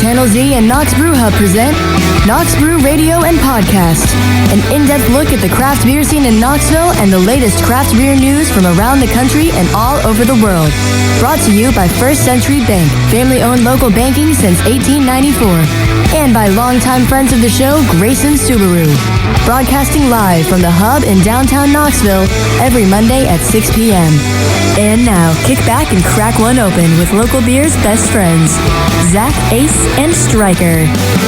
Channel Z and Knox Brew Hub present Knox Brew Radio and Podcast, an in-depth look at the craft beer scene in Knoxville and the latest craft beer news from around the country and all over the world. Brought to you by First Century Bank, family-owned local banking since 1894. And by longtime friends of the show, Grayson Subaru. Broadcasting live from the Hub in downtown Knoxville every Monday at 6 p.m. And now, kick back and crack one open with local beer's best friends, Zach, Ace, and Stryker.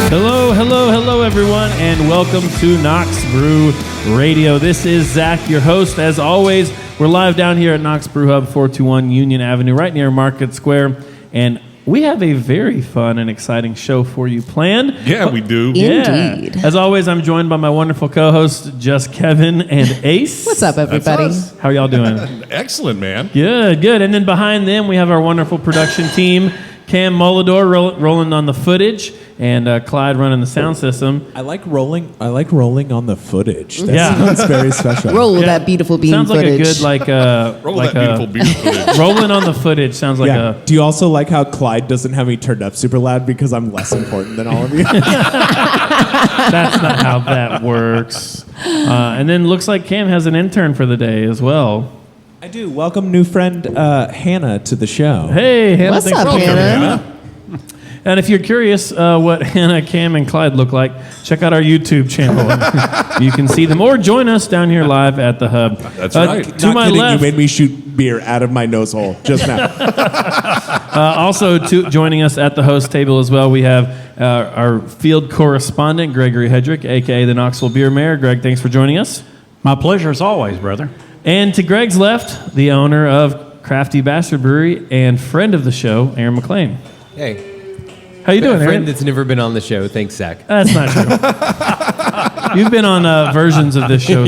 Hello, everyone, and welcome to Knox Brew Radio. This is Zach, your host. As always, we're live down here at Knox Brew Hub, 421 Union Avenue, right near Market Square, and we have a very fun and exciting show for you planned. Yeah, we do. Indeed. As always, I'm joined by my wonderful co-hosts, Just Kevin and Ace. What's up, everybody? How are y'all doing? Excellent, man. Good. And then behind them, we have our wonderful production team, Cam Mullador rolling on the footage, and Clyde running the sound system. I like rolling on the footage. Yeah. That's very special. Roll that beautiful bean sounds footage. Sounds like a good, Roll that beautiful bean footage. Rolling on the footage sounds like a... Do you also like how Clyde doesn't have me turned up super loud because I'm less important than all of you? That's not how that works. And then looks like Cam has an intern for the day as well. I do. Welcome new friend Hannah to the show. Hey, Hannah. What's thanks up, for coming. Hannah? And if you're curious what Hannah, Cam, and Clyde look like, check out our YouTube channel. You can see them. Or join us down here live at the Hub. That's right. To Not my kidding, left, you made me shoot beer out of my nose hole just now. also joining us at the host table as well, we have our field correspondent, Gregory Hedrick, a.k.a. the Knoxville Beer Mayor. Greg, thanks for joining us. My pleasure as always, brother. And to Greg's left, the owner of Crafty Bastard Brewery and friend of the show, Aaron McLean. Hey. How you doing, Aaron? A friend that's never been on the show. Thanks, Zach. That's not true. You've been on versions of this show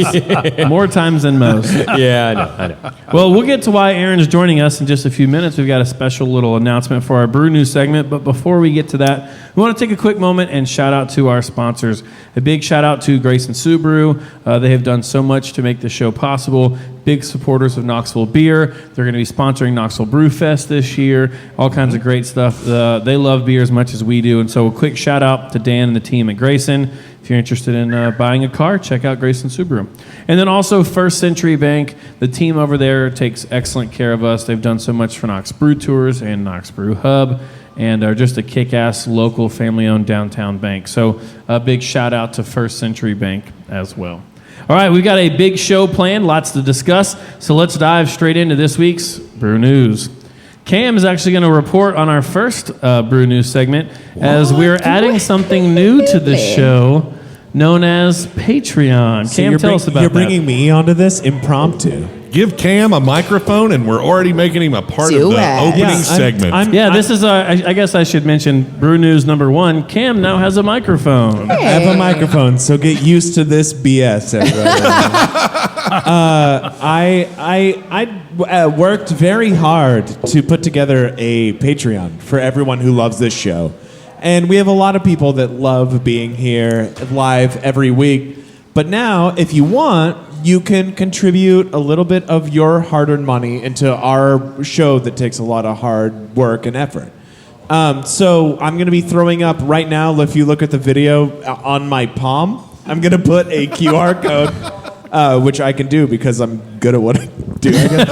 more times than most. Yeah, I know. Well, we'll get to why Aaron's joining us in just a few minutes. We've got a special little announcement for our Brew News segment. But before we get to that, we want to take a quick moment and shout out to our sponsors. A big shout out to Grayson Subaru. They have done so much to make this show possible. Big supporters of Knoxville beer. They're going to be sponsoring Knoxville Brew Fest this year. All kinds of great stuff. They love beer as much as we do. And so a quick shout out to Dan and the team at Grayson. If you're interested in buying a car, check out Grayson Subaru. And then also First Century Bank. The team over there takes excellent care of us. They've done so much for Knox Brew Tours and Knox Brew Hub, and are just a kick-ass local family-owned downtown bank. So a big shout out to First Century Bank as well. All right, we've got a big show planned, lots to discuss. So let's dive straight into this week's Brew News. Cam is actually going to report on our first Brew News segment as we're adding something new to the show known as Patreon. So Cam, tell us about that. You're bringing me onto this impromptu. Give Cam a microphone, and we're already making him a part of the opening segment. This is, I guess I should mention, Brew News number 1. Cam now has a microphone. I have a microphone, so get used to this BS, everybody. I worked very hard to put together a Patreon for everyone who loves this show. And we have a lot of people that love being here live every week. But now, if you want, you can contribute a little bit of your hard-earned money into our show that takes a lot of hard work and effort. So I'm going to be throwing up right now, if you look at the video on my palm, I'm going to put a QR code, which I can do because I'm good at what I do. I guess.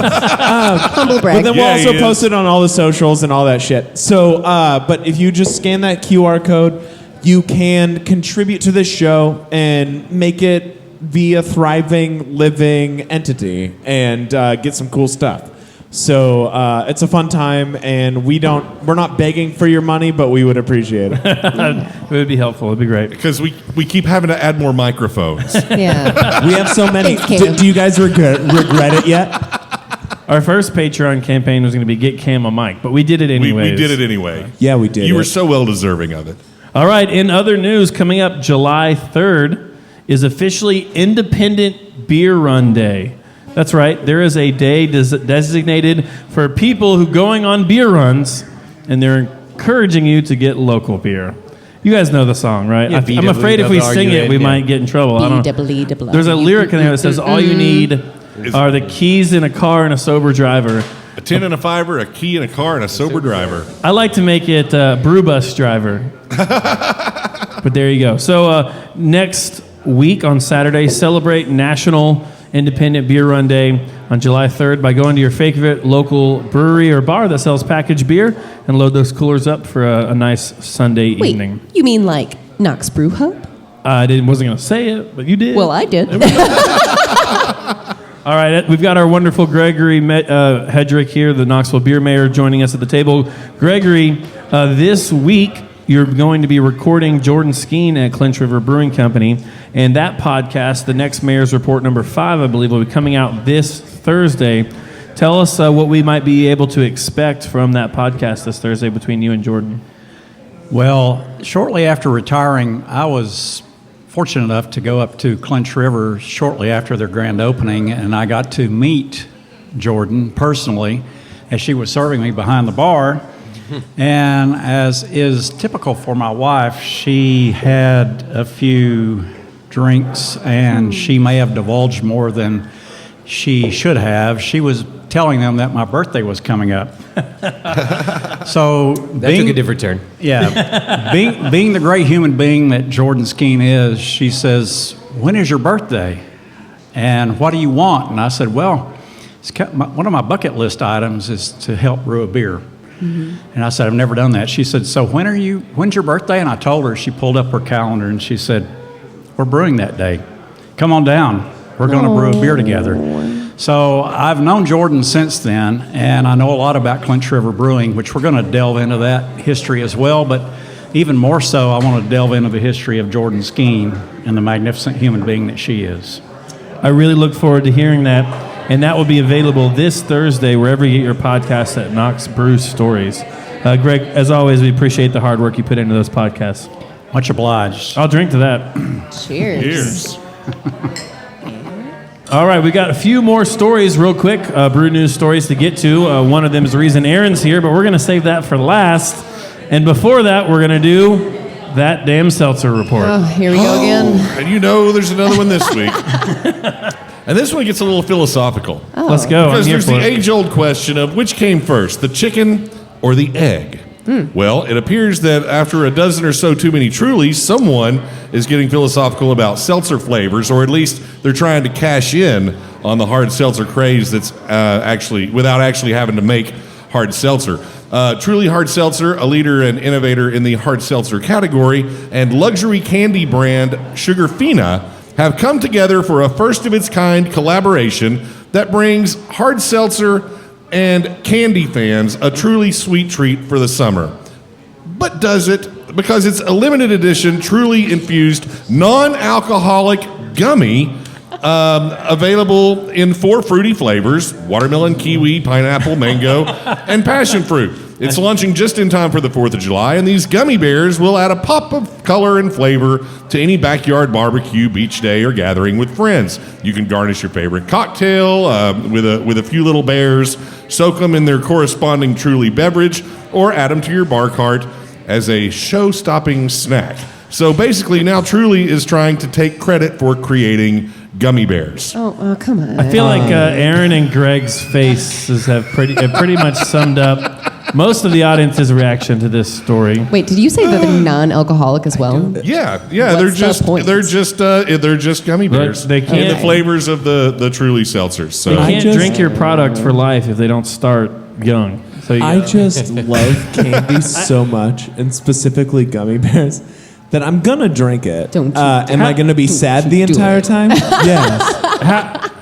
Humble brag. But then we'll also post it on all the socials and all that shit. So, but if you just scan that QR code, you can contribute to this show and make it be a thriving, living entity and get some cool stuff. So it's a fun time, and we're not begging for your money, but we would appreciate it. It would be helpful. It'd be great. Because we keep having to add more microphones. Yeah. We have so many. Thanks, Cam. Do you guys regret it yet? Our first Patreon campaign was going to be get Cam a mic, but we did it anyways. We did it anyway. Yeah, we did. You were so well deserving of it. All right, in other news, coming up July 3rd is officially Independent Beer Run Day. That's right, there is a day designated for people who going on beer runs, and they're encouraging you to get local beer. You guys know the song, right? Yeah, I'm afraid if we sing it, we might get in trouble. There's a lyric in there that says, all you need are the keys in a car and a sober driver. A 10 and a fiver, a key and a car, and a sober driver. I like to make it brew bus driver. But there you go. So next week on Saturday, celebrate National Independent Beer Run Day on July 3rd by going to your favorite local brewery or bar that sells packaged beer and load those coolers up for a nice Sunday Wait, evening. you mean like Knox Brew Hub? Wasn't going to say it, but you did. Well, I did. All right, we've got our wonderful Gregory Hedrick here, the Knoxville beer mayor, joining us at the table. Gregory, this week you're going to be recording Jordan Skeen at Clinch River Brewing Company, and that podcast, the next Mayor's Report number 5, I believe, will be coming out this Thursday. Tell us what we might be able to expect from that podcast this Thursday between you and Jordan. Well, shortly after retiring, I was fortunate enough to go up to Clinch River shortly after their grand opening, and I got to meet Jordan personally as she was serving me behind the bar. And as is typical for my wife, she had a few drinks, and she may have divulged more than she should have. She was telling them that my birthday was coming up. So That took a different turn. Yeah, being the great human being that Jordan Skeen is, she says, "When is your birthday? And what do you want?" And I said, "Well, one of my bucket list items is to help brew a beer." Mm-hmm. And I said, "I've never done that." She said, "So when's your birthday?" And I told her. She pulled up her calendar and she said, "We're brewing that day. Come on down. We're going to brew a beer together." So I've known Jordan since then, and I know a lot about Clinch River Brewing, which we're going to delve into that history as well. But even more so, I want to delve into the history of Jordan Skeen and the magnificent human being that she is. I really look forward to hearing that, and that will be available this Thursday wherever you get your podcasts at Knox Brew Stories. Greg, as always, we appreciate the hard work you put into those podcasts. Much obliged. I'll drink to that. Cheers. All right, we got a few more stories real quick, brew news stories to get to. One of them is the reason Aaron's here, but we're going to save that for last. And before that, we're going to do that damn seltzer report. Oh, here we go again. And there's another one this week. And this one gets a little philosophical. Let's go. Because I'm here there's for the it. age-old question of which came first, the chicken or the egg? Well, it appears that after a dozen or so too many Trulies, someone is getting philosophical about seltzer flavors, or at least they're trying to cash in on the hard seltzer craze that's without actually having to make hard seltzer. Truly Hard Seltzer, a leader and innovator in the hard seltzer category, and luxury candy brand Sugarfina have come together for a first-of-its-kind collaboration that brings hard seltzer and candy fans a truly sweet treat for the summer. But does it? Because it's a limited edition, truly infused, non-alcoholic gummy available in 4 fruity flavors: watermelon, kiwi, pineapple, mango, and passion fruit. It's launching just in time for the 4th of July, and these gummy bears will add a pop of color and flavor to any backyard barbecue, beach day, or gathering with friends. You can garnish your favorite cocktail with a few little bears, soak them in their corresponding Truly beverage, or add them to your bar cart as a show-stopping snack. So basically, now Truly is trying to take credit for creating gummy bears. Oh, come on. I feel like Aaron and Greg's faces have pretty much summed up most of the audience's reaction to this story. Wait, did you say that they're non-alcoholic as well? Yeah, What's they're just gummy bears. They can't- in the flavors of the Truly seltzers. So They can't drink your product for life if they don't start young. So I just love candy so much, and specifically gummy bears, that I'm gonna drink it. Don't you am I gonna be sad the do entire it. time? Yes.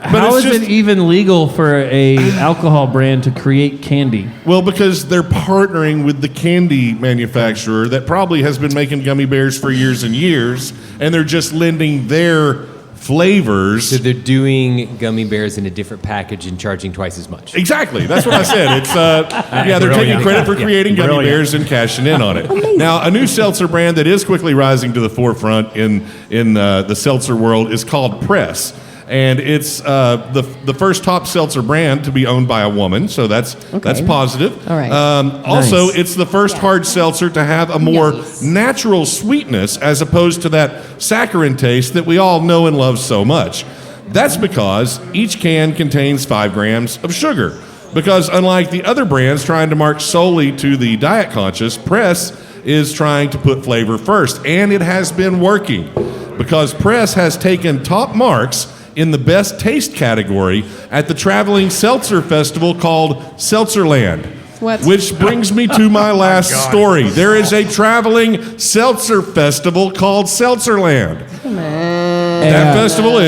How it's is just- it even legal for a alcohol brand to create candy? Well, because they're partnering with the candy manufacturer that probably has been making gummy bears for years and years, and they're just lending their flavors. So they're doing gummy bears in a different package and charging twice as much. Exactly. That's what I said. It's they're taking credit for creating gummy Brilliant. bears and cashing in on it. Now, a new seltzer brand that is quickly rising to the forefront in the seltzer world is called Press. And it's the first top seltzer brand to be owned by a woman, so that's positive. All right. Also, Nice. it's the first hard seltzer to have a more Nice. natural sweetness as opposed to that saccharine taste that we all know and love so much. That's because each can contains 5 grams of sugar. Because unlike the other brands trying to market solely to the diet conscious, Press is trying to put flavor first, and it has been working. Because Press has taken top marks in the best taste category at the traveling seltzer festival called Seltzerland. What? Which brings me to my last story. There is a traveling seltzer festival called Seltzerland. That festival,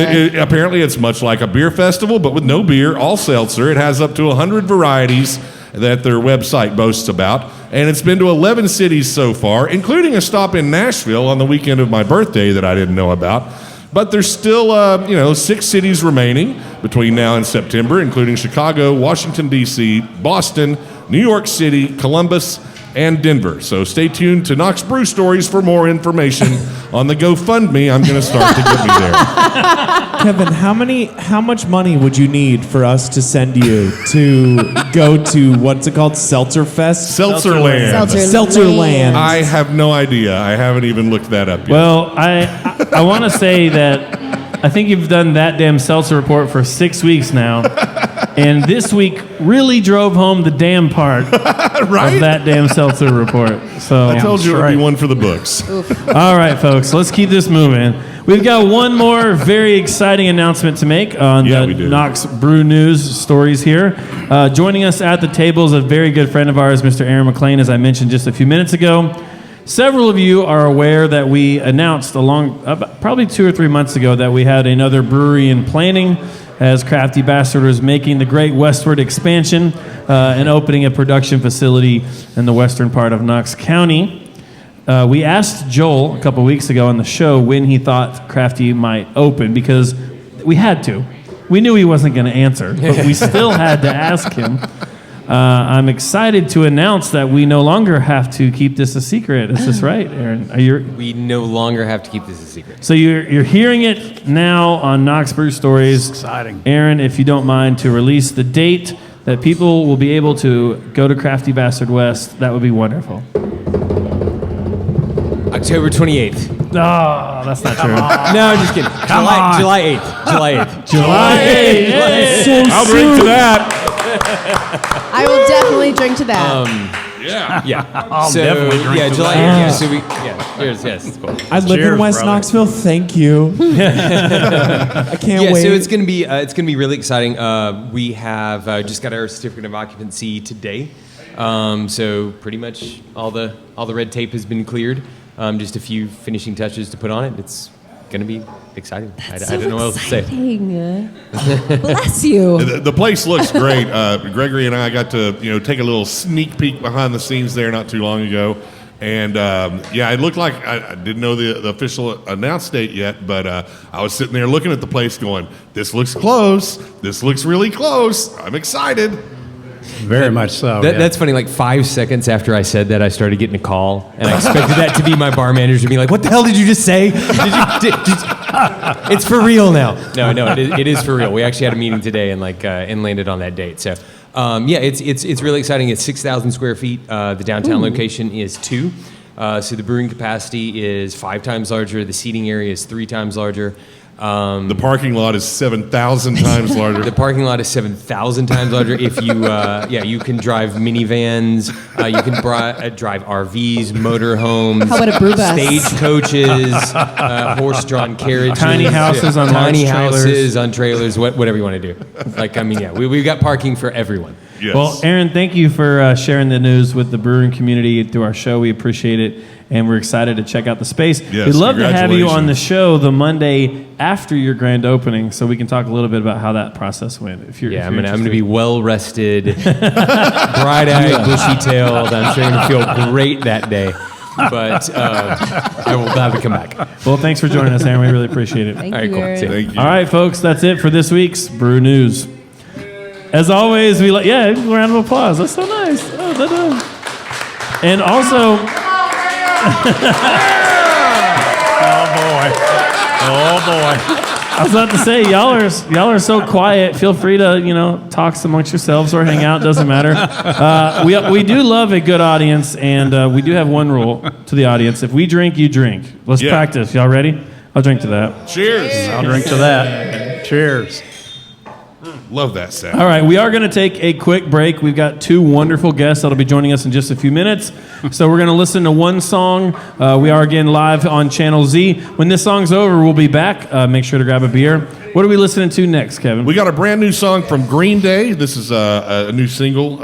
apparently it's much like a beer festival, but with no beer, all seltzer. It has up to 100 varieties that their website boasts about. And it's been to 11 cities so far, including a stop in Nashville on the weekend of my birthday that I didn't know about. But there's still, 6 cities remaining between now and September, including Chicago, Washington, D.C., Boston, New York City, Columbus, and Denver. So stay tuned to Knox Brew Stories for more information on the GoFundMe I'm going to start to get me there. Kevin, how much money would you need for us to send you to go to, what's it called, Seltzer Fest? Seltzerland. Seltzerland. I have no idea. I haven't even looked that up yet. Well, I want to say that I think you've done that damn seltzer report for 6 weeks now. And this week really drove home the damn part right? of that damn seltzer report. So I told you it would be one for the books. All right, folks, let's keep this moving. We've got one more very exciting announcement to make on the Knox Brew News stories here. Joining us at the table is a very good friend of ours, Mr. Aaron McLean, as I mentioned just a few minutes ago. Several of you are aware that we announced probably 2 or 3 months ago that we had another brewery in planning as Crafty Bastard was making the great westward expansion and opening a production facility in the western part of Knox County. We asked Joel a couple weeks ago on the show when he thought Crafty might open because we had to. We knew he wasn't going to answer, but we still had to ask him. I'm excited to announce that we no longer have to keep this a secret. Is this right, Aaron? We no longer have to keep this a secret. So you're hearing it now on Knox Brew Stories. Exciting. Aaron, if you don't mind, to release the date that people will be able to go to Crafty Bastard West, that would be wonderful. October 28th. No, that's not true. No, I'm just kidding. July 8th. July 8th. July 8th. I'll drink to that. I will definitely drink to that. Yeah. I'll definitely drink to July that. 8th. Yes, it's cool. I live in West brother. Knoxville. Thank you. I can't wait. So it's gonna be really exciting. We have just got our certificate of occupancy today. So pretty much all the red tape has been cleared. Just a few finishing touches to put on it. It's going to be exciting. I don't know what else to say. Bless you. The place looks great. Gregory and I got to take a little sneak peek behind the scenes there not too long ago. And it looked like I didn't know the official announced date yet, but I was sitting there looking at the place going, this looks close. This looks really close. I'm excited. Very much so. That's funny. Like 5 seconds after I said that, I started getting a call, and I expected that to be my bar manager to be like, "What the hell did you just say? It's for real now." No, it is for real. We actually had a meeting today and landed on that date. So, it's really exciting. It's 6,000 square feet. The downtown location is 2. So the brewing capacity is 5 times larger. The seating area is 3 times larger. The parking lot is 7,000 times larger. The parking lot is 7,000 times larger. If you, you can drive minivans. You can drive RVs, motorhomes. How about a brew bus? Stagecoaches, horse-drawn carriages, Tiny houses on tiny large trailers. houses on trailers. Whatever you want to do. We've got parking for everyone. Yes. Well, Aaron, thank you for sharing the news with the brewing community through our show. We appreciate it, and we're excited to check out the space. Yes, We'd love to have you on the congratulations. show the Monday after your grand opening, so we can talk a little bit about how that process went. I'm gonna be well rested, bright-eyed, bushy-tailed. I'm sure I'm gonna feel great that day. But I will gladly come back. Well, thanks for joining us, Aaron. We really appreciate it. Thank All right, you, cool. Aaron. See you. Thank you. All right, folks, that's it for this week's Brew News. As always, round of applause. That's so nice. And also, Oh boy. I was about to say, y'all are so quiet. Feel free to talk amongst yourselves or hang out. Doesn't matter. We do love a good audience, and we do have one rule to the audience: if we drink, you drink. Let's practice. Y'all ready? I'll drink to that. Cheers. I'll drink to that. Cheers. Love that set. All right, we are going to take a quick break. We've got two wonderful guests that'll be joining us in just a few minutes. So we're going to listen to one song. We are again live on Channel Z. When this song's over, we'll be back. Make sure to grab a beer. What are we listening to next, Kevin? We got a brand new song from Green Day. This is a new single.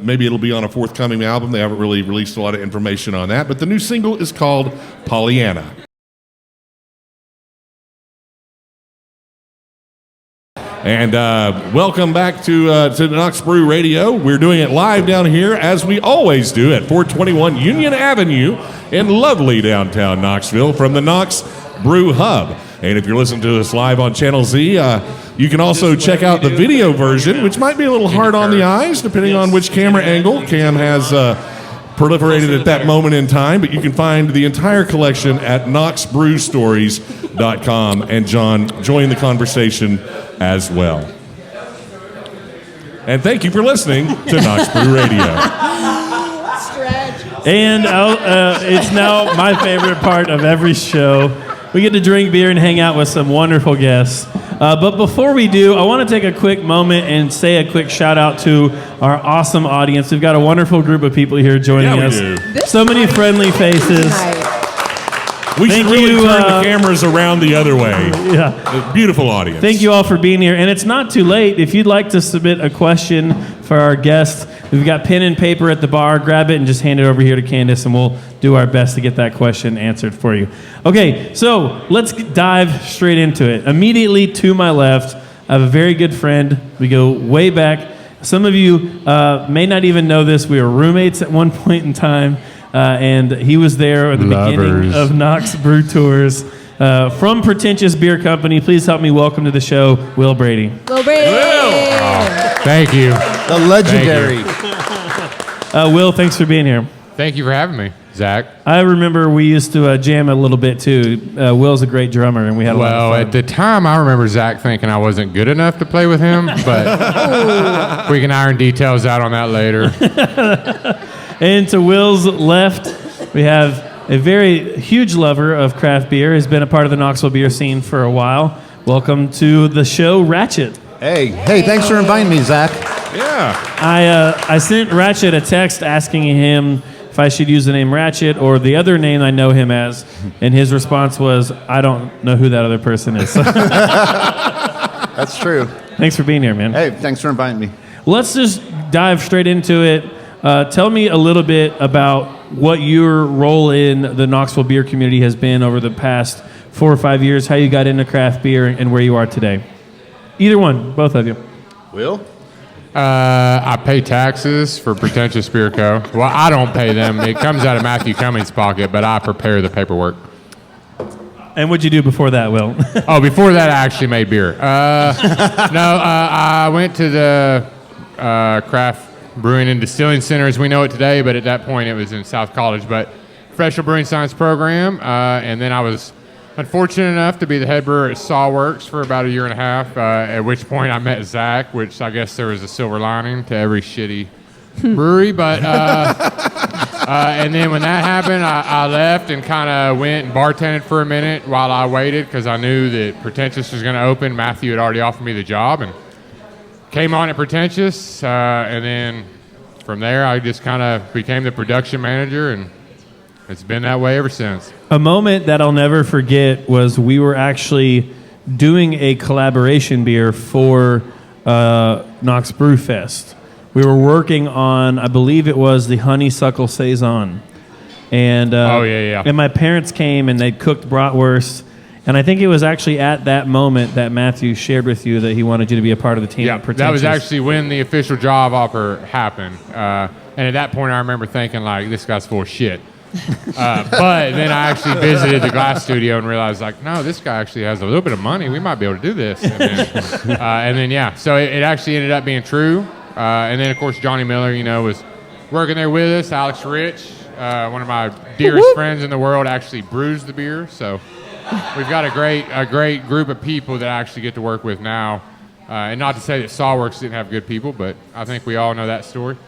Maybe it'll be on a forthcoming album. They haven't really released a lot of information on that. But the new single is called Pollyanna. And welcome back to Knox Brew Radio. We're doing it live down here, as we always do, at 421 Union Avenue in lovely downtown Knoxville from the Knox Brew Hub. And if you're listening to us live on Channel Z, you can also check out the video version, which might be a little hard on the eyes, depending on which camera angle Cam has proliferated at that moment in time. But you can find the entire collection at knoxbrewstories.com. And John, join the conversation as well. And thank you for listening to Knox Brew Radio. And it's now my favorite part of every show. We get to drink beer and hang out with some wonderful guests. But before we do, I want to take a quick moment and say a quick shout out to our awesome audience. We've got a wonderful group of people here joining us. Do. So many friendly faces. We should Thank really you, turn the cameras around the other way. Yeah. A beautiful audience. Thank you all for being here. And it's not too late. If you'd like to submit a question for our guests, we've got pen and paper at the bar. Grab it and just hand it over here to Candace, and we'll do our best to get that question answered for you. Okay, so let's dive straight into it. Immediately to my left, I have a very good friend. We go way back. Some of you may not even know this. We were roommates at one point in time. And he was there at the beginning of Knox Brew Tours. From Pretentious Beer Company, please help me welcome to the show, Will Brady. Will Brady. Thank you. The legendary. Will, thanks for being here. Thank you for having me, Zach. I remember we used to jam a little bit too. Will's a great drummer, and we had a lot of Well, fun. at the time, I remember Zach thinking I wasn't good enough to play with him, but we can iron details out on that later. And to Will's left, we have a very huge lover of craft beer, has been a part of the Knoxville beer scene for a while. Welcome to the show, Ratchet. Hey, thanks for inviting me, Zach. Yeah. I sent Ratchet a text asking him if I should use the name Ratchet or the other name I know him as, and his response was, I don't know who that other person is. That's true. Thanks for being here, man. Hey, thanks for inviting me. Let's just dive straight into it. Tell me a little bit about what your role in the Knoxville beer community has been over the past 4 or 5 years, how you got into craft beer, and where you are today. Either one, both of you. Will? I pay taxes for Pretentious Beer Co. Well, I don't pay them. It comes out of Matthew Cummings' pocket, but I prepare the paperwork. And what'd you do before that, Will? Oh, before that, I actually made beer. I went to the craft brewing and distilling center as we know it today, but at that point it was in South College. But professional brewing science program, and then I was unfortunate enough to be the head brewer at Sawworks for about 1.5 years, at which point I met Zach, which I guess there was a silver lining to every shitty brewery. But and then when that happened, I left and kind of went and bartended for a minute while I waited because I knew that Pretentious was going to open. Matthew had already offered me the job, and came on at Pretentious, and then from there I just kind of became the production manager, and it's been that way ever since. A moment that I'll never forget was we were actually doing a collaboration beer for Knox Brew Fest. We were working on, I believe it was the Honeysuckle Saison. And, and my parents came and they cooked bratwurst. And I think it was actually at that moment that Matthew shared with you that he wanted you to be a part of the team. Yeah, at Pretentious. that was actually when the official job offer happened. And at that point, I remember thinking, like, this guy's full of shit. But then I actually visited the glass studio and realized, like, no, this guy actually has a little bit of money. We might be able to do this. And then yeah, so it actually ended up being true. And then, of course, Johnny Miller, was working there with us. Alex Rich, one of my dearest friends in the world, actually brews the beer. So we've got a great group of people that I actually get to work with now. And not to say that Sawworks didn't have good people, but I think we all know that story.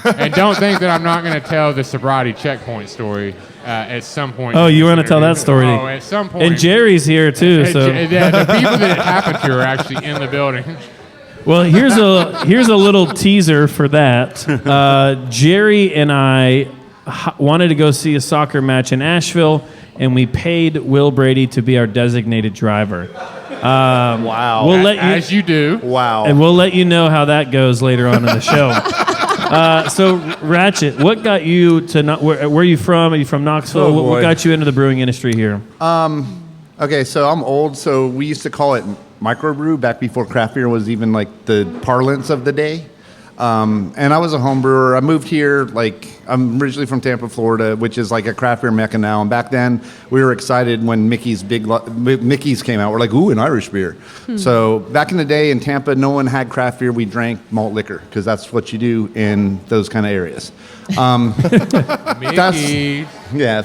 And don't think that I'm not going to tell the sobriety checkpoint story at some point. Oh, you want to tell that story? Oh, at some point. And Jerry's here, too. So. Yeah, the people that it happened to are actually in the building. Well, here's a little teaser for that. Jerry and I wanted to go see a soccer match in Asheville, and we paid Will Brady to be our designated driver. Wow. We'll let you, As you do. Wow. and we'll let you know how that goes later on in the show. So, Ratchet, what got you to where are you from? Are you from Knoxville? Oh, what boy. got you into the brewing industry here? Okay, so I'm old, so we used to call it microbrew back before craft beer was even like the parlance of the day. And I was a home brewer. I moved here, I'm originally from Tampa, Florida, which is like a craft beer mecca now. And back then, we were excited when Mickey's came out. We're like, ooh, an Irish beer. So back in the day in Tampa, no one had craft beer. We drank malt liquor because that's what you do in those kind of areas.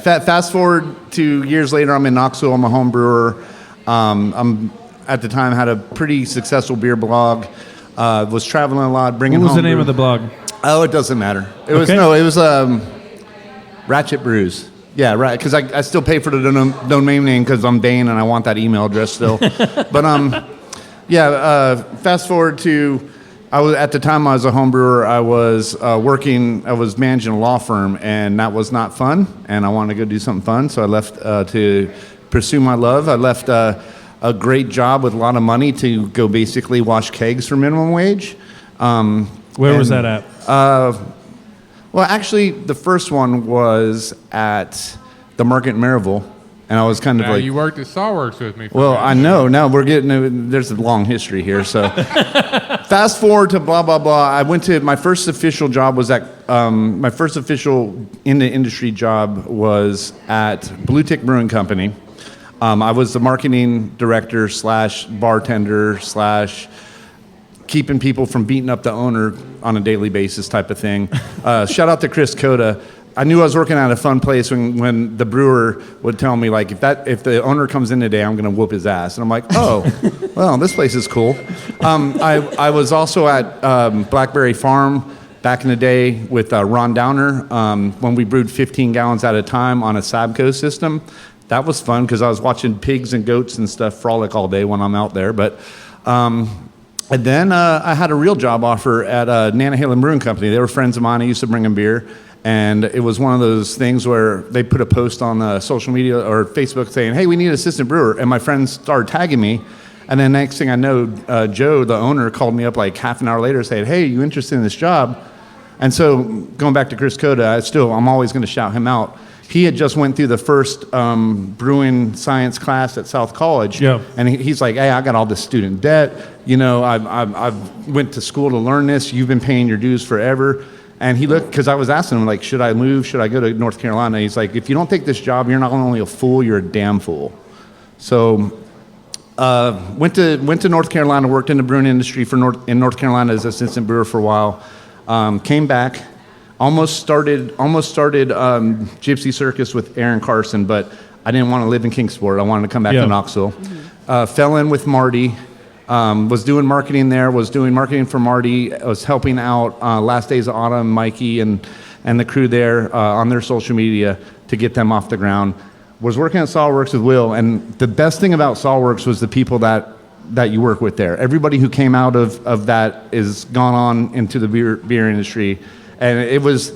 Fast forward to years later, I'm in Knoxville. I'm a home brewer. I'm at the time had a pretty successful beer blog. Was traveling a lot, bringing home. What was the name brew. of the blog? Oh, it doesn't matter. It was Ratchet Brews. Yeah, right. Because I still pay for the domain name because I'm Bane and I want that email address still. But fast forward to I was a home brewer. I was managing a law firm, and that was not fun. And I wanted to go do something fun, so I left to pursue my love. I left a great job with a lot of money to go basically wash kegs for minimum wage. Where was that at? Well, actually, the first one was at the Market in Maryville, and I was kind of Now, like... you worked at Sawworks with me. Well, I know. Now we're getting... There's a long history here, so... Fast forward to blah, blah, blah. I went to... My first official job was at... my first official in the industry job was at Blue Tick Brewing Company. I was the marketing director / bartender / keeping people from beating up the owner on a daily basis type of thing. Shout out to Chris Coda. I knew I was working at a fun place when the brewer would tell me, like, if the owner comes in today, I'm going to whoop his ass. And I'm like, oh, well, this place is cool. I was also at Blackberry Farm back in the day with Ron Downer when we brewed 15 gallons at a time on a Sabco system. That was fun because I was watching pigs and goats and stuff frolic all day when I'm out there. But and then I had a real job offer at Nanahalan Brewing Company. They were friends of mine. I used to bring them beer. And it was one of those things where they put a post on social media or Facebook saying, hey, we need an assistant brewer. And my friends started tagging me. And then next thing I know, Joe, the owner, called me up like half an hour later saying, hey, you interested in this job? And so going back to Chris Coda, I'm always going to shout him out. He had just went through the first brewing science class at South College, and he's like, "Hey, I got all this student debt. You know, I went to school to learn this. You've been paying your dues forever." And he looked, because I was asking him, like, should I move? Should I go to North Carolina? He's like, if you don't take this job, you're not only a fool, you're a damn fool. So went to North Carolina, worked in the brewing industry in North Carolina as assistant brewer for a while. Came back. Almost started Gypsy Circus with Aaron Carson, but I didn't want to live in Kingsport. I wanted to come back to Knoxville. Fell in with Marty. Was doing marketing there. Was doing marketing for Marty. I was helping out Last Days of Autumn, Mikey, and the crew there on their social media to get them off the ground. Was working at Sawworks with Will, and the best thing about Sawworks was the people that you work with there. Everybody who came out of that is gone on into the beer industry. And it was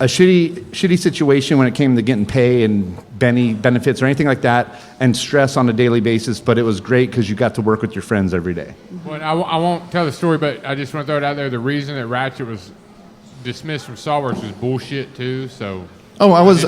a shitty situation when it came to getting pay and benefits or anything like that, and stress on a daily basis. But it was great because you got to work with your friends every day. Well, I won't tell the story, but I just want to throw it out there. The reason that Ratchet was dismissed from Sawworks was bullshit too. So. Oh, I was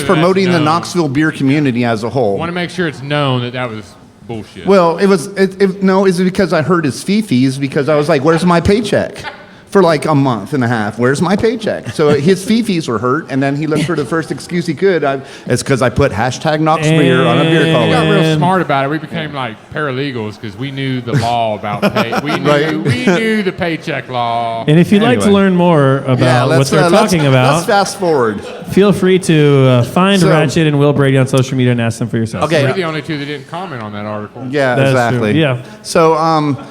promoting the Knoxville beer community as a whole. I want to make sure it's known that was bullshit. Well, it's because I heard his fee-fees because I was like, where's my paycheck? For like a month and a half. Where's my paycheck? So his fee-fees were hurt, and then he looked for the first excuse he could. It's because I put #NoxBeer on a beer We collar. got real smart about it. We became like paralegals because we knew the law about pay. We knew the paycheck law. And if you'd like to learn more about what they're talking about, let's fast forward. Feel free to find Ratchet and Will Brady on social media and ask them for yourself. Okay. We're the only two that didn't comment on that article. Yeah, That is exactly. true. Yeah. So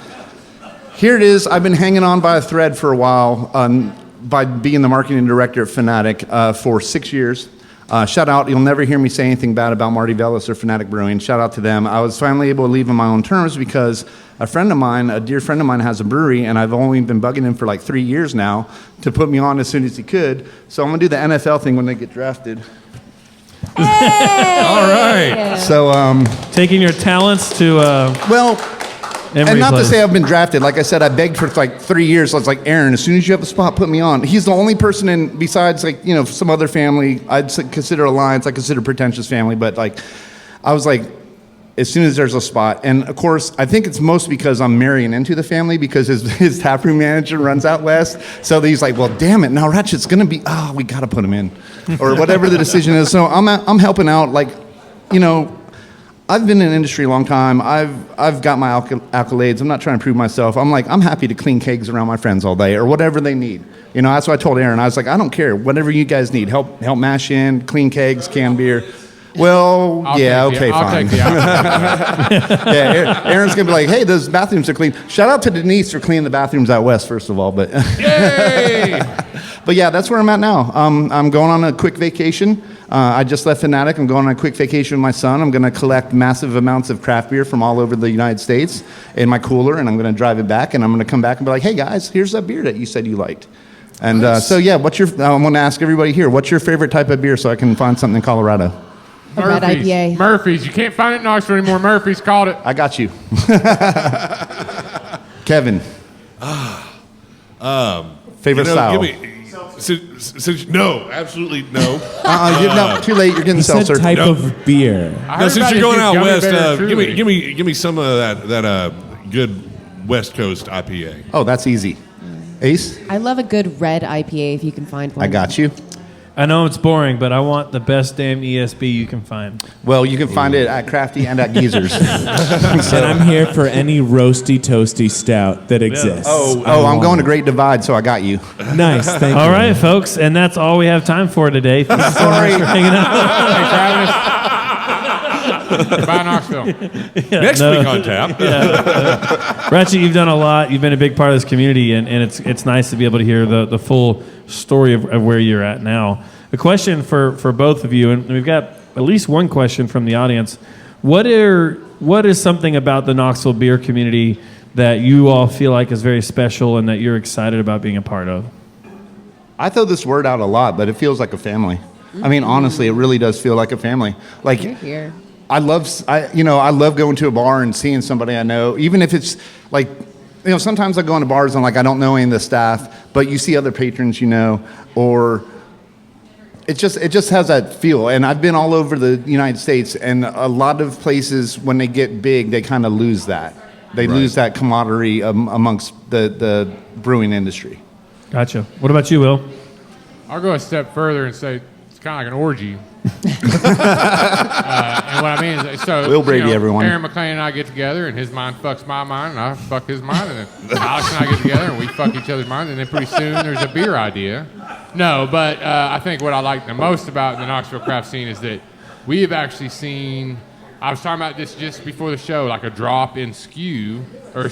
here it is. I've been hanging on by a thread for a while by being the marketing director at Fanatic for 6 years. Shout out, you'll never hear me say anything bad about Marty Velis or Fanatic Brewing. Shout out to them. I was finally able to leave on my own terms because a friend of mine, a dear friend of mine, has a brewery, and I've only been bugging him for like 3 years now to put me on as soon as he could. So I'm going to do the NFL thing when they get drafted. All right. So, Taking your talents to and not to say I've been drafted. Like I said, I begged for like 3 years. I was like, Aaron, as soon as you have a spot, put me on. He's the only person in, besides like, some other family, I'd consider Alliance, I consider Pretentious family, but like, I was like, as soon as there's a spot. And of course, I think it's most because I'm marrying into the family because his taproom manager runs out west. So he's like, well, damn it, now Ratchet's going to be, we got to put him in. Or whatever the decision is. So I'm helping out, like, I've been in the industry a long time. I've got my accolades. I'm not trying to prove myself. I'm happy to clean kegs around my friends all day or whatever they need. That's what I told Aaron. I was like, I don't care. Whatever you guys need. Help mash in, clean kegs, can beer. Well, I'll fine. take the outfit. Yeah, Aaron's going to be like, hey, those bathrooms are clean. Shout out to Denise for cleaning the bathrooms out west, first of all. But Yay! But yeah, that's where I'm at now. I'm going on a quick vacation. I just left Fanatic. I'm going on a quick vacation with my son. I'm going to collect massive amounts of craft beer from all over the United States in my cooler, and I'm going to drive it back, and I'm going to come back and be like, hey, guys, here's that beer that you said you liked. And Nice. so, yeah, I'm going to ask everybody here, what's your favorite type of beer so I can find something in Colorado? A red IPA. Murphy's. You can't find it in Knoxville anymore. Murphy's called it. I got you. Kevin. Favorite style? Give me. No, absolutely no. No, too late. You're getting He said seltzer. type No. of beer. I No, heard since about you're going his out gummy west, bear Truly. give me some of that good West Coast IPA. Oh, that's easy. Ace, I love a good red IPA if you can find one. I got you. I know it's boring, but I want the best damn ESB you can find. Well, you can find it at Crafty and at Geezer's. And I'm here for any roasty toasty stout that exists. I'm going to Great Divide, so I got you. Nice, thank you. All right, folks, and that's all we have time for today. Thank you so much for hanging out. Bye, Knoxville. Next week on tap. Ratchet, you've done a lot. You've been a big part of this community, and it's nice to be able to hear the full story of where you're at now. A question for both of you, and we've got at least one question from the audience. What is something about the Knoxville beer community that you all feel like is very special and that you're excited about being a part of? I throw this word out a lot, but it feels like a family. I mean, honestly, it really does feel like a family. Like, You're here. I love going to a bar and seeing somebody I know, even if it's like, sometimes I go into bars and like I don't know any of the staff, but you see other patrons, or it just has that feel. And I've been all over the United States, and a lot of places when they get big, they kind of lose that. They lose that camaraderie amongst the brewing industry. Gotcha. What about you, Will? I'll go a step further and say it's kind of like an orgy. And what I mean is, so Will Brady, everyone. Aaron McLean and I get together, and his mind fucks my mind, and I fuck his mind, and then Alex and I get together, and we fuck each other's mind, and then pretty soon there's a beer idea. No, but I think what I like the most about the Knoxville craft scene is that we have actually seen. I was talking about this just before the show, like a drop in SKUs, whatever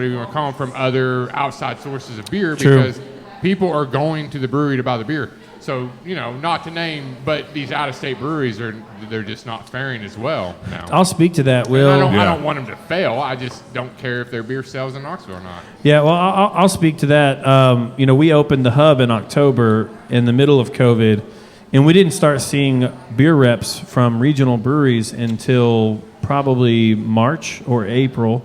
you want to call them, from other outside sources of beer. True. Because people are going to the brewery to buy the beer. So, not to name, but these out-of-state breweries they're just not faring as well now. I'll speak to that, Will. I don't want them to fail. I just don't care if their beer sells in Knoxville or not. Yeah, well, I'll speak to that. We opened the hub in October in the middle of COVID, and we didn't start seeing beer reps from regional breweries until probably March or April.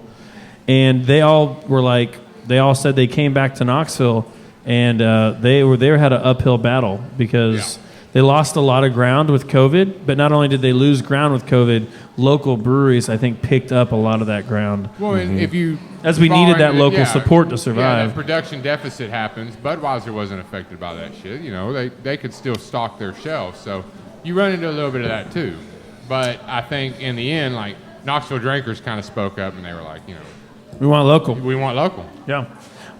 And they all said they came back to Knoxville, and they had an uphill battle because they lost a lot of ground with COVID. But not only did they lose ground with COVID, local breweries, I think, picked up a lot of that ground. Well, and if you... As we needed that local support to survive. Yeah, that production deficit happens. Budweiser wasn't affected by that shit. They could still stock their shelves. So you run into a little bit of that too. But I think in the end, like, Knoxville drinkers kind of spoke up and they were like, we want local. We want local. Yeah.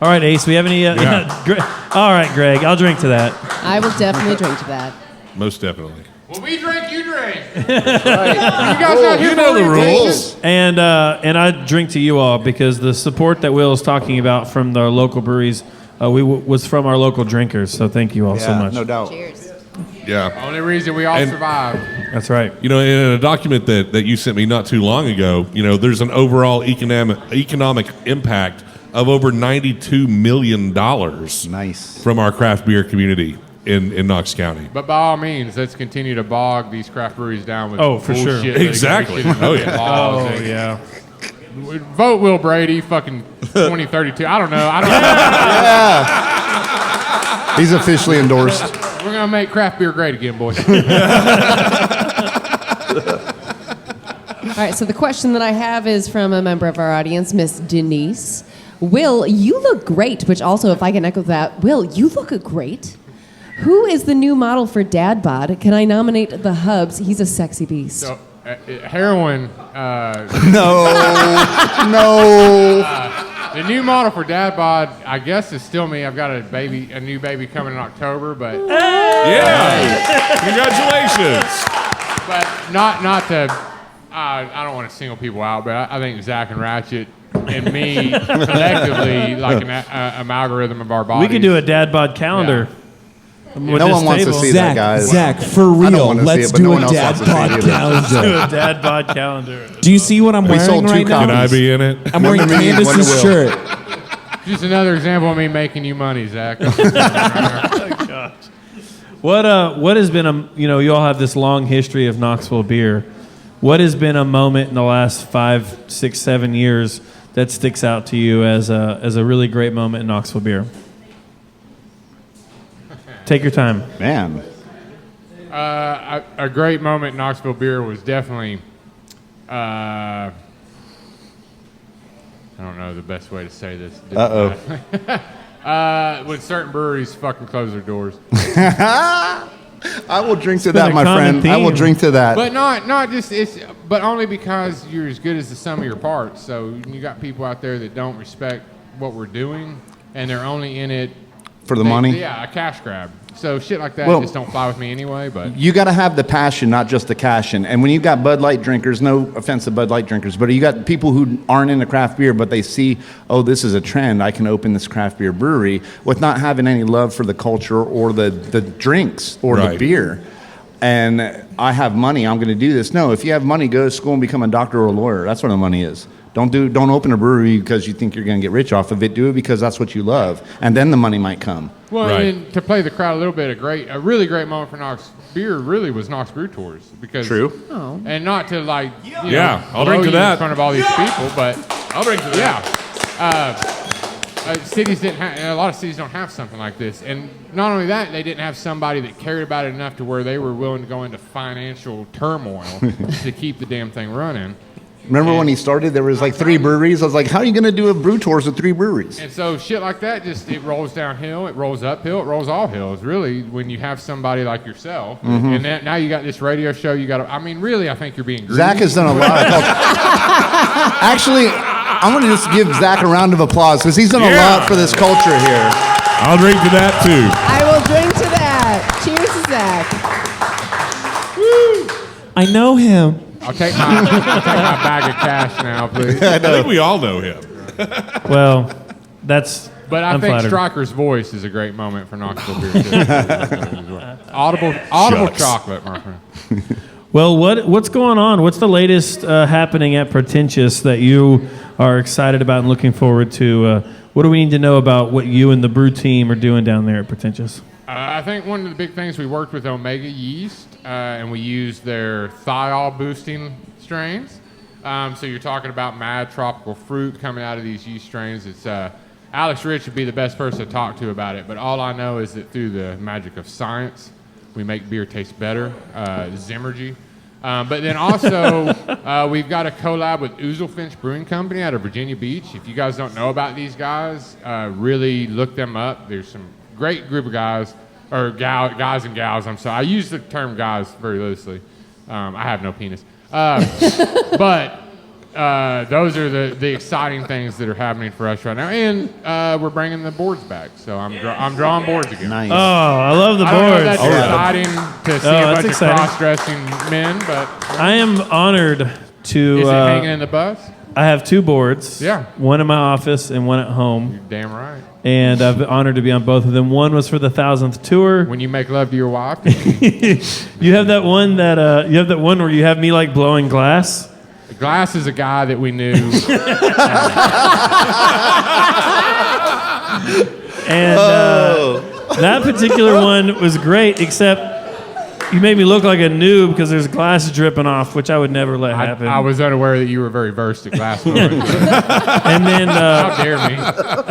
All right, Ace, we have any... All right, Greg, I'll drink to that. I will definitely drink to that. Most definitely. Well, we drink, you drink. You guys not here You know for the orientation? rules. And I drink to you all because the support that Will is talking about from the local breweries was from our local drinkers. So thank you all so much. No doubt. Cheers. Yeah. Only reason we all And- survived. That's right. You know, in a document that you sent me not too long ago, you know, there's an overall economic impact of over $92 million Nice. from our craft beer community in Knox County. But by all means, let's continue to bog these craft breweries down with Oh, for sure. bullshit litigation Exactly. and Oh, yeah. laws Oh, and- yeah. Vote Will Brady, fucking 2032. I don't know. He's officially endorsed. We're gonna make craft beer great again, boys. All right, so the question that I have is from a member of our audience, Miss Denise. Will, you look great, which also, if I can echo that, Will, you look great. Who is the new model for Dad Bod? Can I nominate the Hubs? He's a sexy beast. So, heroin. No. The new model for Dad Bod, I guess, is still me. I've got a new baby coming in October, but Yeah. Congratulations. not to. I don't want to single people out, but I think Zach and Ratchet and me collectively, like an algorithm of our bodies. We could do a dad bod calendar. With No this one wants to table. see that, guys. Zach, for I don't real, wanna see let's it, but no do one a else dad wants to see it pod either. Do calendar. a dad bod calendar. Do you see what I'm wearing sold two right now? Can I be in it? I'm wearing Remember me, one Candace's to shirt. Just another example of me making you money, Zach. What has been you all have this long history of Knoxville beer. What has been a moment in the last 5, 6, 7 years that sticks out to you as a really great moment in Knoxville beer? Take your time. Man. A great moment in Knoxville beer was definitely. I don't know the best way to say this. When certain breweries fucking close their doors. I will drink to been that, a my common friend. I will theme. drink to that. But not just but only because you're as good as the sum of your parts. So you got people out there that don't respect what we're doing, and they're only in it For the money? Yeah, a cash grab. So shit like that Well, just don't fly with me anyway. But You got to have the passion, not just the cash in. And when you've got Bud Light drinkers, no offense to Bud Light drinkers, but you got people who aren't into craft beer, but they see, oh, this is a trend. I can open this craft beer brewery with not having any love for the culture or the drinks or the Right. beer. And I have money, I'm going to do this. No, if you have money, go to school and become a doctor or a lawyer. That's what the money is. Don't open a brewery because you think you're going to get rich off of it. Do it because that's what you love, and then the money might come. well, Right. and to play the crowd a little bit, a really great moment for Knox Beer really was Knox Brew Tours because Oh. and not to like you know, Yeah, I'll blow drink to you that. in front of all these people, but I'll drink to that. cities didn't have, a lot of cities don't have something like this. And not only that, they didn't have somebody that cared about it enough to where they were willing to go into financial turmoil to keep the damn thing running. Remember when he started, there was like 3 breweries? I was like, how are you going to do a brew tours with 3 breweries? And so shit like that, just it rolls downhill, it rolls uphill, it rolls all hills. Really, when you have somebody like yourself, and now you got this radio show, you got. I mean, really, I think you're being greedy. Zach has done a lot of culture. Actually, I'm going to just give Zach a round of applause because he's done a Yeah. lot for this culture here. I'll drink to that too. I will drink to that. Cheers to Zach. I know him. I'll take my bag of cash now, please. I think we all know him. Well, that's. But I I'm think flattered. Stryker's voice is a great moment for Knoxville beer. Too. Audible Shucks. chocolate, my friend. Well, what's going on? What's the latest happening at Pretentious that you are excited about and looking forward to? What do we need to know about what you and the brew team are doing down there at Pretentious? I think one of the big things we worked with Omega Yeast, and we used their thiol boosting strains. So you're talking about mad tropical fruit coming out of these yeast strains. It's Alex Rich would be the best person to talk to about it, but all I know is that through the magic of science, we make beer taste better. Zimmergy. But then also, we've got a collab with Ouzelfinch Brewing Company out of Virginia Beach. If you guys don't know about these guys, really look them up. There's some great group of guys, or guys and gals. I'm sorry. I use the term guys very loosely. I have no penis. But those are the exciting things that are happening for us right now. And we're bringing the boards back. So I'm drawing boards again. Nice. Oh, I love the I don't know if boards. that's exciting to see a that's bunch exciting. of cross-dressing men, but I am honored to. is it hanging in the bus? I have 2 boards. Yeah. One in my office and one at home. You're damn right. And I've been honored to be on both of them. One was for the 1,000th tour. When you make love to your wife. You have that one where you have me like blowing glass. Glass is a guy that we knew. And that particular one was great, except you made me look like a noob because there's glass dripping off, which I would never let happen. I was unaware that you were very versed at glass blowing. And then, How dare me?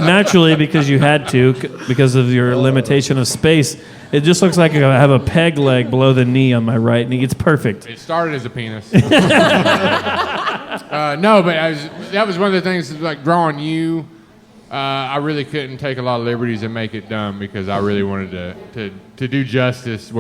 naturally, because you had to, because of your limitation of space, it just looks like I have a peg leg below the knee on my right knee. It's perfect. It started as a penis. No, but that was one of the things, like drawing you. I really couldn't take a lot of liberties and make it dumb because I really wanted to do justice.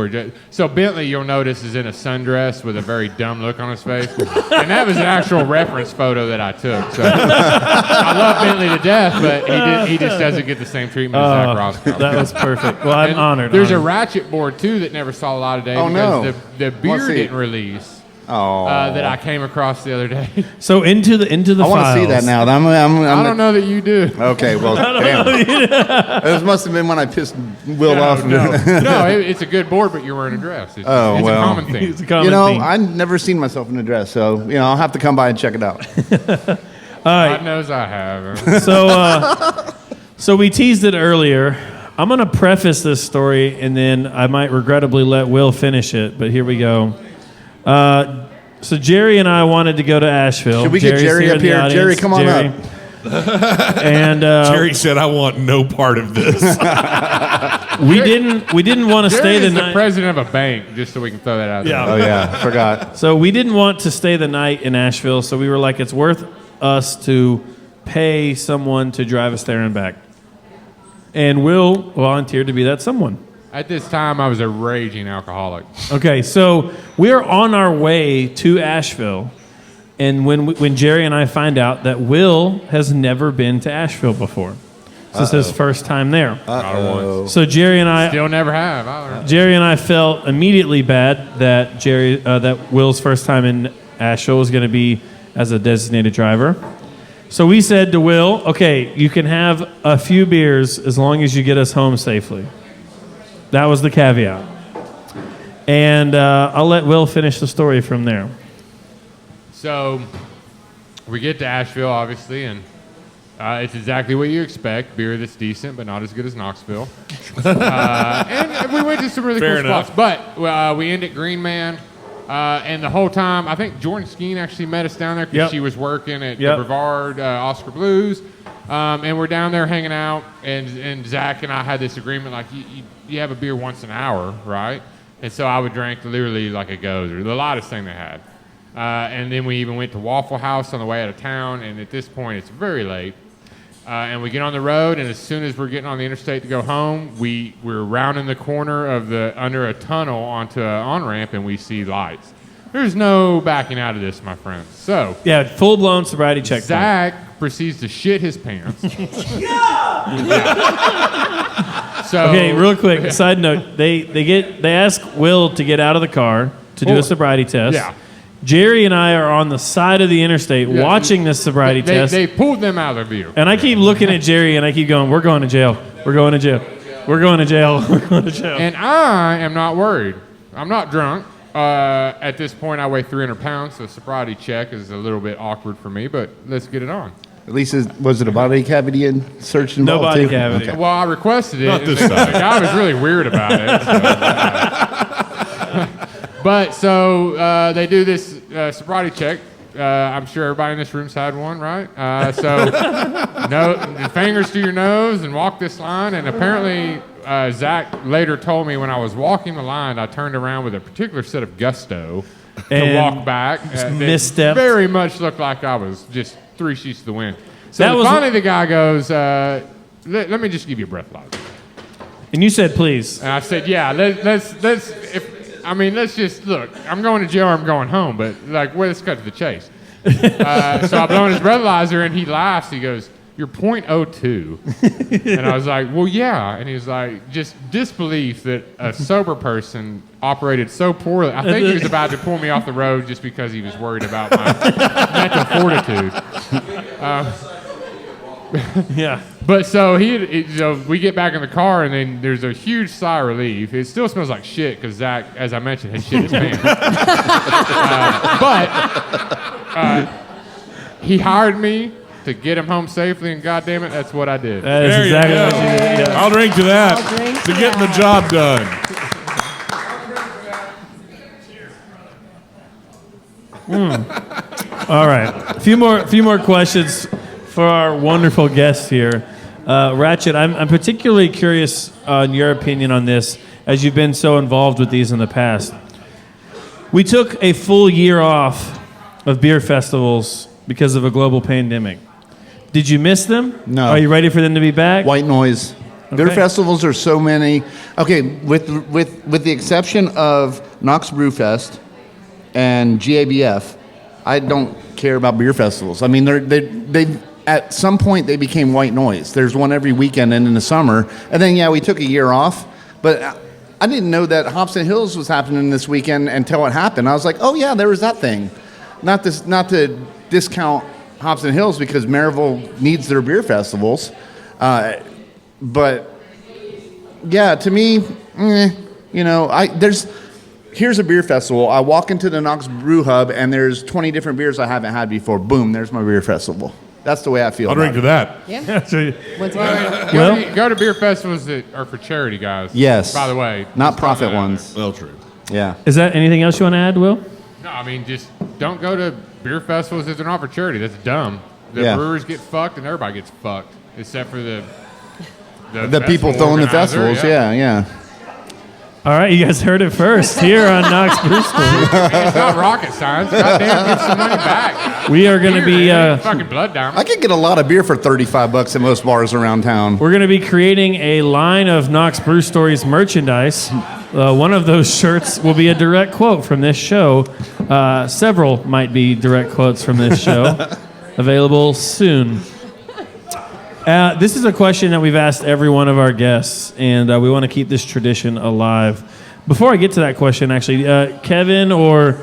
So Bentley, you'll notice, is in a sundress with a very dumb look on his face. And that was an actual reference photo that I took. So I love Bentley to death, but he just doesn't get the same treatment as Zach Roscoe. That was perfect. Well, I'm honored. There's a Ratchet board, too, that never saw a lot of day because the beer didn't release. That I came across the other day. So into the I want to see that now. I don't know that you do. Okay, well, damn. This must have been when I pissed Will off. No, it's a good board, but you're wearing a dress. It's a common thing. It's a common theme. I've never seen myself in a dress, so I'll have to come by and check it out. God knows I have. So we teased it earlier. I'm going to preface this story, and then I might regrettably let Will finish it, but here we go. So Jerry and I wanted to go to Asheville. Should we get Jerry up here? Jerry, come on up. And Jerry said, "I want no part of this." we didn't want to stay the night. the president of a bank, just so we can throw that out there. Oh yeah, forgot. So we didn't want to stay the night in Asheville. So we were like, it's worth us to pay someone to drive us there and back. And Will volunteered to be that someone. At this time, I was a raging alcoholic. Okay, so we're on our way to Asheville, and when Jerry and I find out that Will has never been to Asheville before, this is his first time there. So Jerry and I Still never have. Jerry and I felt immediately bad that that Will's first time in Asheville was going to be as a designated driver. So we said to Will, "Okay, you can have a few beers as long as you get us home safely." That was the caveat. And I'll let Will finish the story from there. So we get to Asheville, obviously, and it's exactly what you expect. Beer that's decent, but not as good as Knoxville. And we went to some really cool spots. But we end at Green Man. And the whole time, I think Jordan Skeen actually met us down there because she was working at the Brevard Oscar Blues. And we're down there hanging out, and Zach and I had this agreement, like, you have a beer once an hour, right? And so I would drink literally like a gozer, the lightest thing they had. And then we even went to Waffle House on the way out of town, and at this point, it's very late. And we get on the road, and as soon as we're getting on the interstate to go home, we're rounding the corner of under a tunnel onto an on-ramp, and we see lights. There's no backing out of this, my friends. So yeah, full-blown sobriety check. Zach proceeds to shit his pants. So okay, real quick, side note, they ask Will to get out of the car to do a sobriety test. Yeah. Jerry and I are on the side of the interstate watching this sobriety test. They pulled them out of their view. And I keep looking at Jerry and I keep going, we're going to jail. We're going to jail. We're going to jail. We're going to jail. And I am not worried. I'm not drunk. At this point, I weigh 300 pounds, so sobriety check is a little bit awkward for me, but let's get it on. At least, was it a body cavity search involved? No body too? cavity. Okay. Well, I requested it. Not and this the time. guy was really weird about it. But so they do this sobriety check. I'm sure everybody in this room's had one, right? So fingers to your nose and walk this line. And apparently, Zach later told me when I was walking the line, I turned around with a particular set of gusto to walk back. Misstepped. Very much looked like I was just 3 sheets to the wind. So That was- finally the guy goes, let me just give you a breathalyzer. And you said, please. And I said, yeah, let's just look. I'm going to jail or I'm going home, but let's cut to the chase. So I blow in his breathalyzer and he laughs. He goes, you're .02. And I was like, well, yeah. And he was like, just disbelief that a sober person operated so poorly. I think he was about to pull me off the road just because he was worried about my mental fortitude. Yeah. But so we get back in the car, and then there's a huge sigh of relief. It still smells like shit because Zach, as I mentioned, had shit his pants. But he hired me to get him home safely, and goddamn it, that's what I did. That is exactly what you did. Yeah. I'll drink to that. I'll drink to to getting the that. job done. All right. A few more questions for our wonderful guests here. Ratchet, I'm particularly curious on your opinion on this, as you've been so involved with these in the past. We took a full year off of beer festivals because of a global pandemic. Did you miss them? No. Are you ready for them to be back? White noise. Beer Okay. festivals are so many. Okay, with the exception of Knox Brew Fest and GABF, I don't care about beer festivals. I mean, they at some point they became white noise. There's one every weekend and in the summer, and then we took a year off. But I didn't know that Hops and Hills was happening this weekend until it happened. I was like, oh yeah, there was that thing. Not to discount Hops and Hills because Maryville needs their beer festivals. But yeah, to me, here's a beer festival. I walk into the Knox Brew Hub and there's 20 different beers I haven't had before. Boom, there's my beer festival. That's the way I feel. I'll drink to that. Yeah. So- Once again, Go to beer festivals that are for charity, guys. Yes. By the way. Not just profit throwing that out ones. Well, true. Yeah. Is that anything else you want to add, Will? there. No, I mean, just don't go to beer festivals if they're not for charity. That's dumb. The Yeah. brewers get fucked and everybody gets fucked, except for the people festival throwing the organizer, festivals. Yeah. All right, you guys heard it first here on Knox Brew School. It's not rocket science. Goddamn, get some money back. We are going to be Fucking blood diamond. I could get a lot of beer for $35 at most bars around town. we're going to be creating a line of Knox Brew Stories merchandise. One of those shirts will be a direct quote from this show. Several might be direct quotes from this show. Available soon. This is a question that we've asked every one of our guests, and we want to keep this tradition alive. Before I get to that question, actually, Kevin or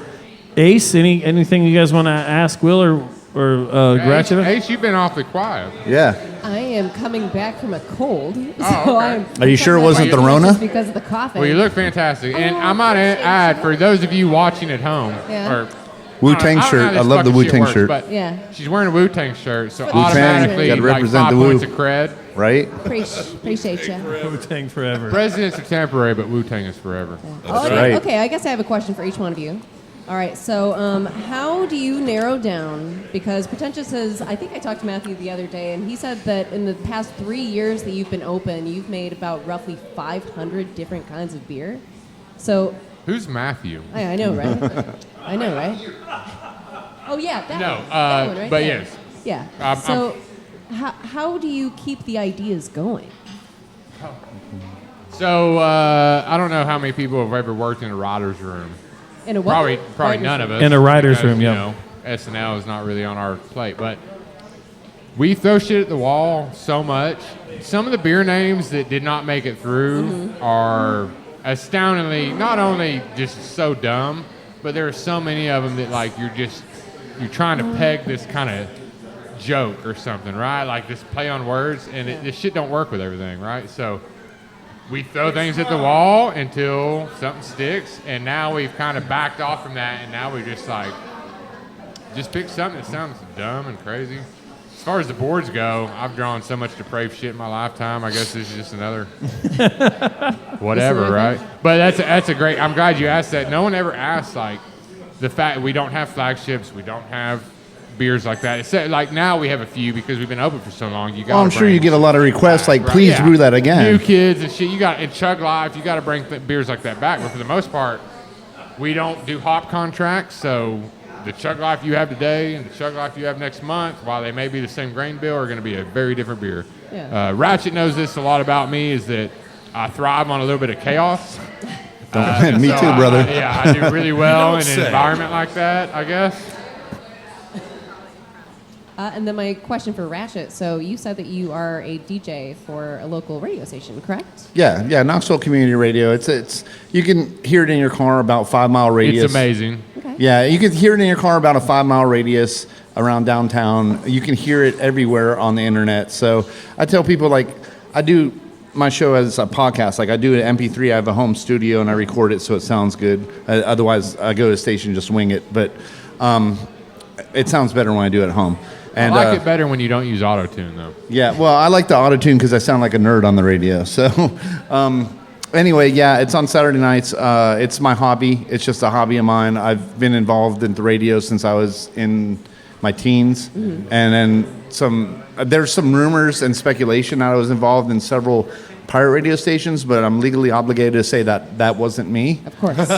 Ace, anything you guys want to ask Will or Ratchet? Ace, you've been awfully quiet. Yeah. I am coming back from a cold, so Oh, okay. I'm. Are you sure it wasn't the Rona? Just because of the coughing. Well, you look fantastic. And I might add, for those of you watching at home, Yeah. or Wu-Tang I don't know how shirt. this I love the fucking shit Wu-Tang works, shirt. But Yeah. she's wearing a Wu-Tang shirt, so Wu-Tang, automatically, gotta like represent 5 the Wu. points of cred. Right? Appreciate you. Wu-Tang forever. Presidents are temporary, but Wu-Tang is forever. right. Okay, I guess I have a question for each one of you. All right, so how do you narrow down? Because Pretentious says, I think I talked to Matthew the other day, and he said that in the past 3 years that you've been open, you've made about roughly 500 different kinds of beer. So, Who's Matthew? I know, right? I know, right? Oh, yeah, that No, one. That one, right? but Yeah. yes. Yeah. So, how do you keep the ideas going? So, I don't know how many people have ever worked in a writer's room. In a what? Probably Writer's none of room. us. In a writer's because, room, yeah. You know, SNL is not really on our plate, but we throw shit at the wall so much. Some of the beer names that did not make it through are astoundingly not only just so dumb, but there are so many of them that like you're trying to peg this kind of joke or something, right? Like this play on words, and this shit don't work with everything, right? So we throw things at the wall until something sticks, and now we've kind of backed off from that, and now we just pick something that sounds dumb and crazy. As far as the boards go, I've drawn so much depraved shit in my lifetime. I guess this is just another whatever, right? But that's a great. I'm glad you asked that. No one ever asked like the fact we don't have flagships, we don't have beers like that. It's like now we have a few because we've been open for so long. You got. Well, I'm sure you get a lot of requests like, please brew that again. New kids and shit. You got in Chug Life. You got to bring beers like that back. But for the most part, we don't do hop contracts. So the Chug Life you have today and the Chug Life you have next month, while they may be the same grain bill, are going to be a very different beer. Yeah. Ratchet knows this a lot about me. Is that I thrive on a little bit of chaos. Me So too, brother. I do really well in an say. environment like that, I guess. And then my question for Ratchet. So you said that you are a DJ for a local radio station, correct? Yeah, Knoxville Community Radio. It's you can hear it in your car about 5 mile radius. It's amazing. Okay. Yeah, you can hear it in your car about a 5 mile radius around downtown. You can hear it everywhere on the internet. So I tell people, like, I do my show as a podcast. Like, I do an MP3. I have a home studio and I record it so it sounds good. Otherwise, I go to the station and just wing it. But it sounds better when I do it at home. And, I like it better when you don't use auto-tune, though. Yeah, well, I like the auto-tune because I sound like a nerd on the radio. So, anyway, yeah, it's on Saturday nights. It's my hobby. It's just a hobby of mine. I've been involved in the radio since I was in my teens. And then there's some rumors and speculation that I was involved in several pirate radio stations, but I'm legally obligated to say that that wasn't me. Of course.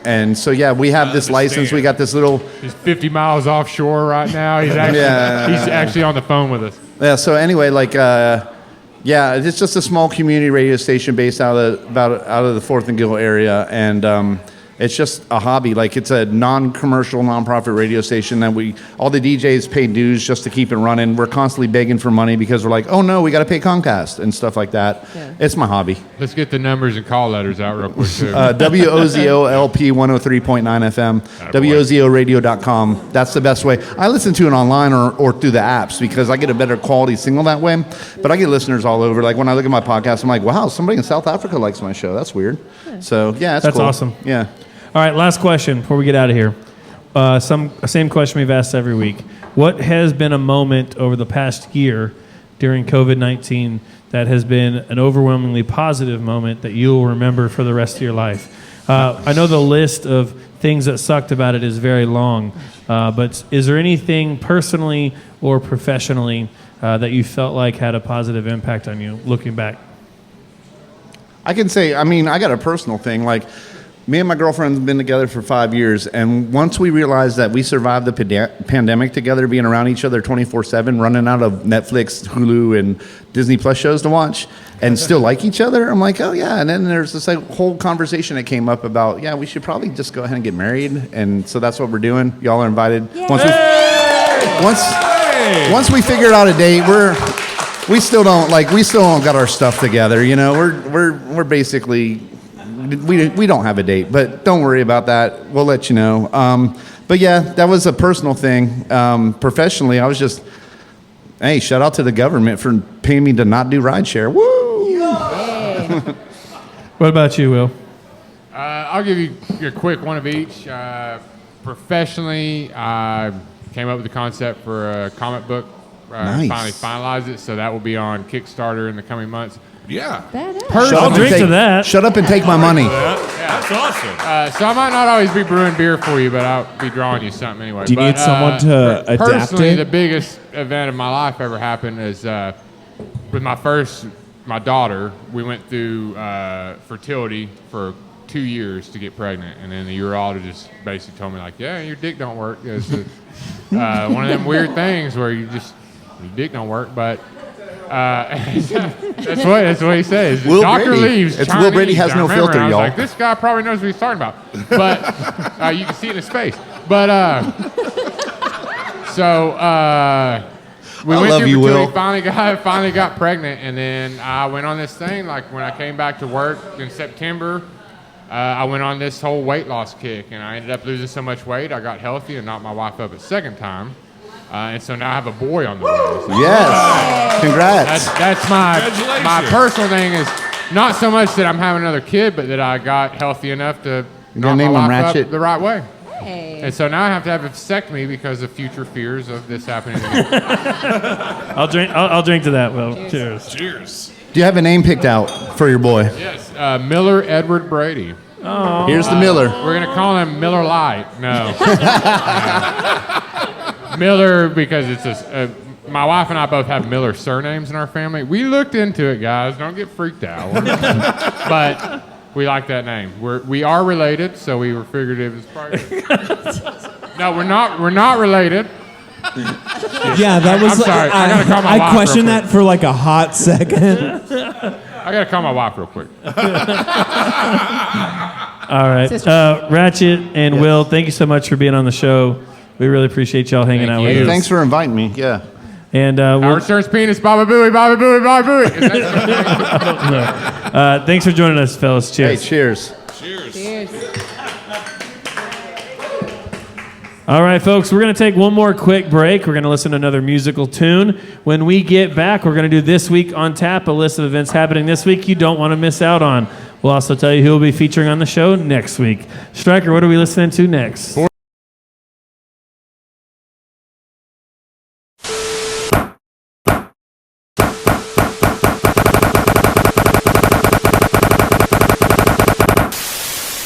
And so, yeah, we have this license. We got this little... He's 50 miles offshore right now. He's actually on the phone with us. Yeah, so anyway, like, yeah, it's just a small community radio station based out of the 4th and Gill area, and it's just a hobby. Like, it's a non-commercial, non-profit radio station that all the DJs pay dues just to keep it running. We're constantly begging for money because we're like, oh no, we got to pay Comcast and stuff like that. Yeah. It's my hobby. Let's get the numbers and call letters out real quick, too. WOZO LP 103.9 FM, WOZOradio.com. That's the best way. I listen to it online or through the apps because I get a better quality signal that way. But I get listeners all over. Like, when I look at my podcast, I'm like, wow, somebody in South Africa likes my show. That's weird. Yeah. So, yeah, that's cool. Awesome. Yeah. All right, last question before we get out of here. Same question we've asked every week. What has been a moment over the past year during COVID-19 that has been an overwhelmingly positive moment that you'll remember for the rest of your life? I know the list of things that sucked about it is very long, but is there anything personally or professionally that you felt like had a positive impact on you looking back? I can say, I mean, I got a personal thing. Like, me and my girlfriend have been together for 5 years, and once we realized that we survived the pandemic together, being around each other 24/7, running out of Netflix, Hulu, and Disney Plus shows to watch, and still like each other, I'm like, oh yeah. And then there's this like whole conversation that came up about, yeah, we should probably just go ahead and get married, and so that's what we're doing. Y'all are invited. Yay. Once we figured out a date, we still don't got our stuff together. You know, we're basically. We don't have a date, but don't worry about that. We'll let you know. But yeah, that was a personal thing. Professionally, I was just, hey, shout out to the government for paying me to not do rideshare. Woo! What about you, Will? I'll give you a quick one of each. Professionally, I came up with the concept for a comic book. Nice. Finally finalized it, so that will be on Kickstarter in the coming months. Yeah. I'll drink to that. Shut up and take my money. That's awesome. So I might not always be brewing beer for you, but I'll be drawing you something anyway. Do you need someone to adapt personally, it? the biggest event of my life ever happened is with my daughter. We went through fertility for 2 years to get pregnant, and then the urologist basically told me, like, yeah, your dick don't work. It's one of them weird things where your dick don't work, but that's what he says. Will Doctor Brady. leaves. It's Chinese. Will Brady has I no remember, filter, I was y'all. like, this guy probably knows what he's talking about. But you can see it in his face. But so we I went love through you, fertility, Will. finally got pregnant, and then I went on this thing. Like, when I came back to work in September, I went on this whole weight loss kick, and I ended up losing so much weight, I got healthy and knocked my wife up a second time. And so now I have a boy on the way. So Yes. Congrats. that's my personal thing is not so much that I'm having another kid, but that I got healthy enough to knock my name him wife Ratchet? up the right way. Hey. And so now I have to have a vasectomy because of future fears of this happening again. I'll drink to that, Will. Cheers. Cheers. Do you have a name picked out for your boy? Yes, Miller Edward Brady. Here's the Miller. We're going to call him Miller Light. No. Miller, because it's my wife and I both have Miller surnames in our family. We looked into it, guys. Don't get freaked out. But we like that name. We are related, so we figured it was probably. No, we're not related. Yeah, that was. I'm sorry. I gotta call my I wife questioned real that for like a hot second. I gotta call my wife real quick. All right. Ratchet and Will, thank you so much for being on the show. We really appreciate y'all hanging out with us. Thanks for inviting me. Yeah. And Howard Stern's penis, Baba Booey, Baba Booey, Baba Booey. Is that- thanks for joining us, fellas. Cheers. Hey, cheers. Cheers. All right, folks, we're going to take one more quick break. We're going to listen to another musical tune. When we get back, we're going to do This Week on Tap, a list of events happening this week you don't want to miss out on. We'll also tell you who will be featuring on the show next week. Stryker, what are we listening to next?